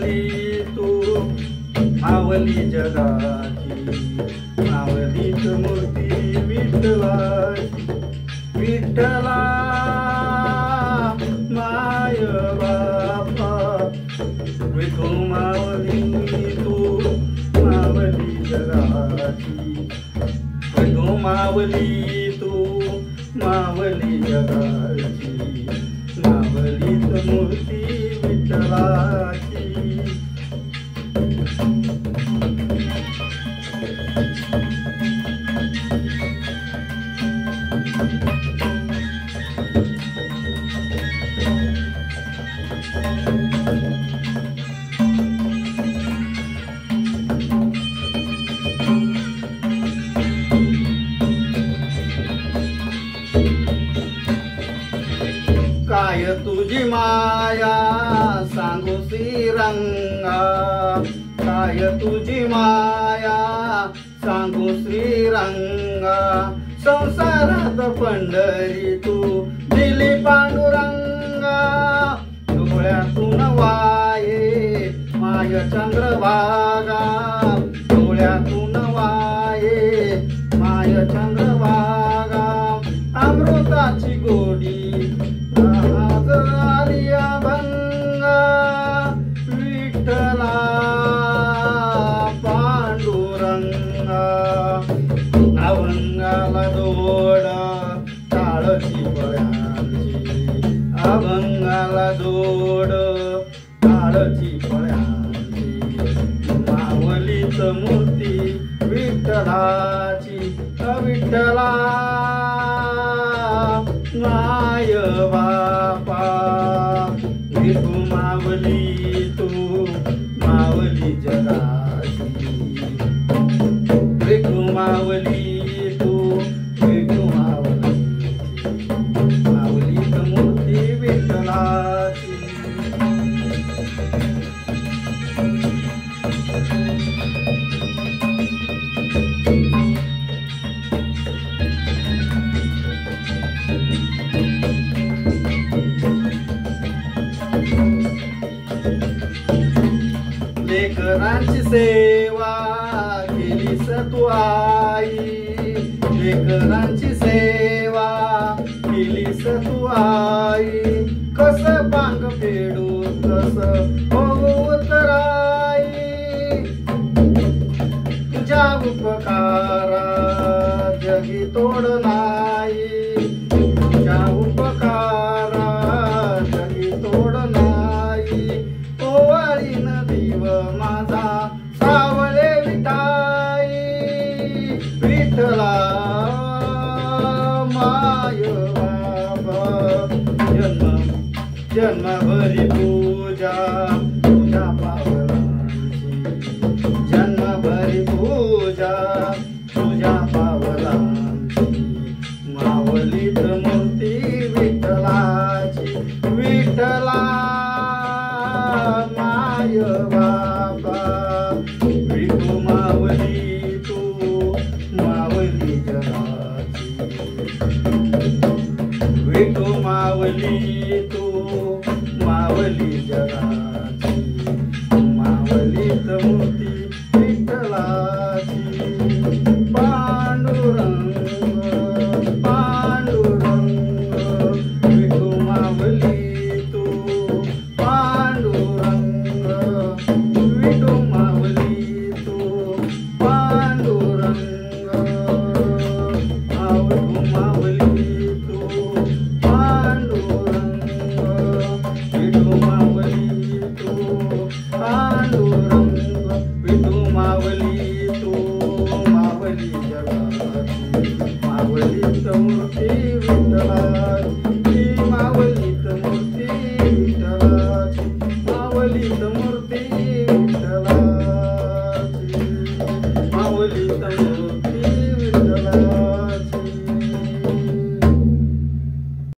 मावली तू मावली जगाची मावलीत मूर्ती विठ्ठलाची विठ्ठला माय बापा विठू मावली तू मावली जगाची विठू मावली तू मावली जगाची मावलीत मूर्ती विठ्ठलाची काय तुझी माया सांगू श्रीरंगा काय तुझी माया सांगू श्रीरंगा संसारात पंढरी तू दिली पांडुरंगा डोळ्यातून वाये माय चंद्रभागा डोळ्यातून वाये माय चंद्रभागा अमृताची गोडी भंगा विठ्ठला पांडुरंगा अभंगाला दोड टाळची फळ्यांची अभंगाला दोड टाळची फळ्यांची मावलीत मूर्ती विठ्ठलाची विठ्ठला माय बापा विठू मावली तू मावली जगाची विठू मावली तू विठू मावली मावलीत मूर्ती विठ्ठलाची लेकरांची सेवा केलीस तू आई लेकरांची सेवा केलीस तू आई कस बांग फेडू कस होऊ तराई तुझ्या उपकारा जगी तोड नाही तुझ्या उपकारा जगी तोड नाही ओवाळीन देव माझा सावळे विठाई विठ्ठला माय बाबा जन्मभरी पूजा तुझ्या पावलांची जन्मभरी पूजा तुझ्या पावलांची मावलीत मूर्ती विठ्ठलाची विठ्ठला माय बाबा विठू मावली तू मावली जगाची विठू मावली तू मावली जगाची मावलीत मूर्ती